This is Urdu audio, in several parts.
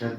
7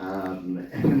FM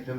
FM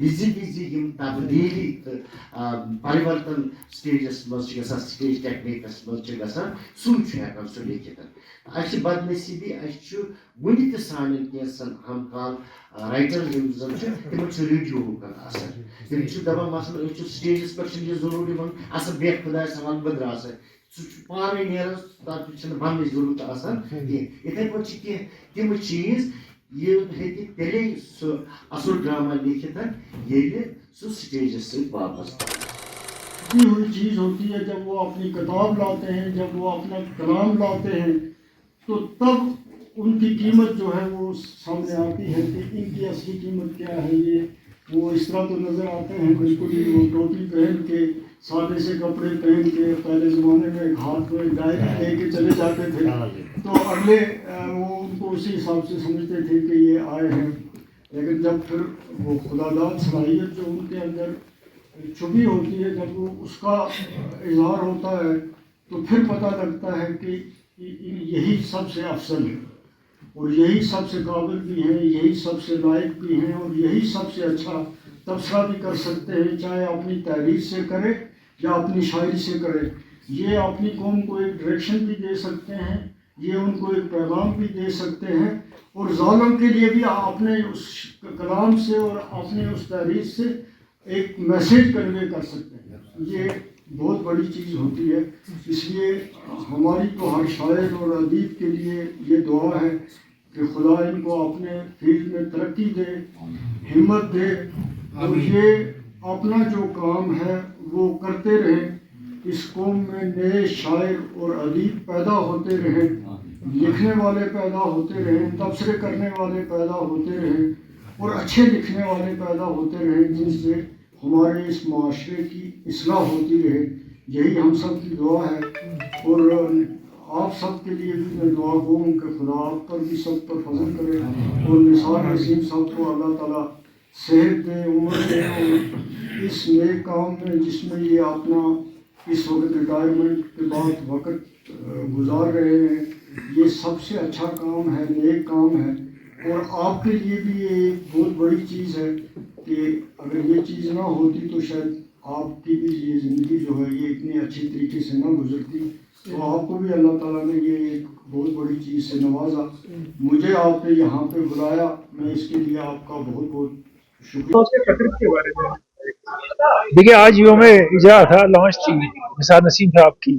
وزی تبدیلی تو پریورتن سٹیجس مز سٹیج ٹیکنیکس مز گژھان سُے چھُ ہٮ۪کان سُہ لیکھِتھ اَسہِ چھِ بدنصیٖبی اَسہِ چھُ وُنہِ تہِ سانٮ۪ن کینٛژن ہم کال رائٹر یِم زن چھِ تِمن چھُ ریڈیوُک اثر تِم چھِ دپان مثلاً أسۍ چھِ سٹیجس پٮ۪ٹھ چھُنہٕ یہِ ضروٗری وۄنۍ اصل بیٚہہ خۄدایس حوالہٕ بہٕ درٛاسے سُہ چھُ پانے نیران تتھ چھنہٕ وننٕچ ضروٗرت آسان کینٛہہ یِتھے پٲٹھۍ چھِ کینٛہہ تِم چیٖز یہِ ہیٚکہِ تیٚلے سُہ اصل ڈرامہ لیکھِتھ ییٚلہِ سُہ سٹیجس سۭتۍ وابستہٕ کی ہوئی چیز ہوتی ہے جب وہ اپنی کتاب لاتے ہیں جب وہ اپنا کلام لاتے ہیں تو تب ان کی قیمت جو ہے وہ سامنے آتی ہے کہ ان کی اصلی قیمت کیا ہے. یہ وہ اس طرح تو نظر آتے ہیں بالکل ہی وہ ٹوپی پہن کے سادے سے کپڑے پہن کے پہلے زمانے میں ایک ہاتھ میں ڈائری لے کے چلے جاتے تھے تو اگلے وہ ان کو اسی حساب سے سمجھتے تھے کہ یہ آئے ہیں. لیکن جب پھر وہ خدا داد صلاحیت جو ان کے اندر چھپی ہوتی ہے جب وہ اس کا اظہار ہوتا ہے تو پھر پتہ لگتا ہے کہ یہی سب سے افضل ہے اور یہی سب سے قابل بھی ہیں, یہی سب سے لائق بھی ہیں اور یہی سب سے اچھا تبصرہ بھی کر سکتے ہیں, چاہے اپنی تحریر سے کرے یا اپنی شاعری سے کرے. یہ اپنی قوم کو ایک ڈائریکشن بھی دے سکتے ہیں, یہ ان کو ایک پیغام بھی دے سکتے ہیں اور ظالم کے لیے بھی اپنے اس کلام سے اور اپنے اس تحریر سے ایک میسیج کنوے کر سکتے ہیں. یہ بہت بڑی چیز ہوتی ہے. اس لیے ہماری تو ہر شاعر اور ادیب کے لیے یہ دعا ہے کہ خدا ان کو اپنے فیلڈ میں ترقی دے, ہمت دے اور یہ اپنا جو کام ہے وہ کرتے رہیں. اس قوم میں نئے شاعر اور ادیب پیدا ہوتے رہیں, لکھنے والے پیدا ہوتے رہیں, تبصرے کرنے والے پیدا ہوتے رہیں اور اچھے لکھنے والے پیدا ہوتے رہیں جن سے ہمارے اس معاشرے کی اصلاح ہوتی رہے. یہی ہم سب کی دعا ہے اور آپ سب کے لیے بھی میں دعا گو ہوں کہ خدا آپ پر بھی سب پر فضل کرے اور نثار نسیم صاحب کو اللہ تعالیٰ صحت دے, عمر دے اور اس نیک کام میں جس میں یہ اپنا اس وقت ریٹائرمنٹ کے بعد وقت گزار رہے ہیں, یہ سب سے اچھا کام ہے, نیک کام ہے. اور آپ کے لیے بھی یہ ایک بہت بڑی چیز ہے کہ اگر یہ چیز نہ ہوتی تو شاید آپ کی بھی یہ زندگی جو ہے یہ اتنی اچھی طریقے سے نہ گزرتی. تو آپ کو بھی اللہ تعالیٰ نے یہ ایک بہت بڑی چیز سے نوازا, مجھے آپ نے یہاں پہ بلایا, میں اس کے لیے آپ کا بہت بہت شکریہ. دیکھیے آج یوم اجرا تھا, لانچ تھی نثار نسیم صاحب کی.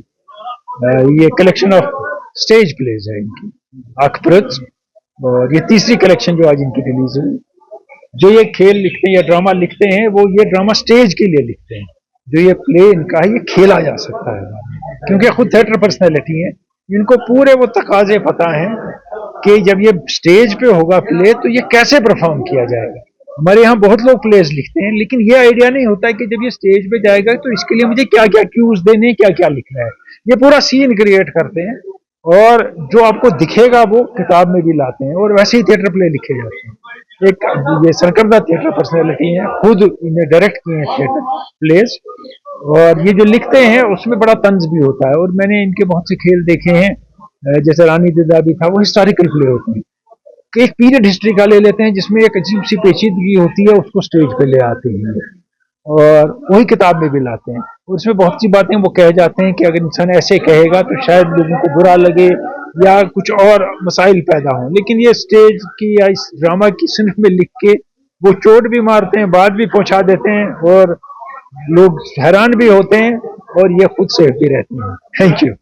یہ کلیکشن آف اسٹیج پلیز ہے ان کی اکپرت, اور یہ تیسری کلیکشن جو آج ان کی ریلیز ہوئی. جو یہ کھیل لکھتے ہیں یا ڈرامہ لکھتے ہیں وہ یہ ڈرامہ اسٹیج کے لیے لکھتے ہیں. جو یہ پلے ان کا ہے یہ کھیلا جا سکتا ہے کیونکہ خود تھیٹر پرسنالٹی ہیں, ان کو پورے وہ تقاضے پتہ ہیں کہ جب یہ اسٹیج پہ ہوگا پلے تو یہ کیسے پرفارم کیا جائے گا. ہمارے یہاں بہت لوگ پلیز لکھتے ہیں لیکن یہ آئیڈیا نہیں ہوتا ہے کہ جب یہ اسٹیج پہ جائے گا تو اس کے لیے مجھے کیا کیا کیوز دینے ہیں, کیا کیا لکھنا ہے. یہ پورا سین کریٹ کرتے ہیں اور جو آپ کو دکھے گا وہ کتاب میں بھی لاتے ہیں اور ویسے ہی تھیٹر پلے لکھے جاتے ہیں. ایک یہ سرکردہ تھیٹر پرسنالٹی ہیں, خود انہیں ڈائریکٹ کیے ہیں تھیٹر پلیز, اور یہ جو لکھتے ہیں اس میں بڑا طنز بھی ہوتا ہے. اور میں نے ان کے بہت سے کھیل دیکھے ہیں, جیسے رانی دیدا بھی تھا, وہ ہسٹوریکل پلے ہوتے ہیں کہ ایک پیریڈ ہسٹری کا لے لیتے ہیں جس میں ایک عجیب سی پیچیدگی ہوتی ہے, اس کو اسٹیج پہ لے آتے ہیں اور وہی کتاب میں بھی لاتے ہیں. اور اس میں بہت سی باتیں وہ کہہ جاتے ہیں کہ اگر انسان ایسے کہے گا تو شاید لوگوں کو برا لگے یا کچھ اور مسائل پیدا ہوں. لیکن یہ اسٹیج کی یا اس ڈرامہ کی صنف میں لکھ کے وہ چوٹ بھی مارتے ہیں, بات بھی پہنچا دیتے ہیں اور لوگ حیران بھی ہوتے ہیں اور یہ خود سے بھی رہتے ہیں. Thank you.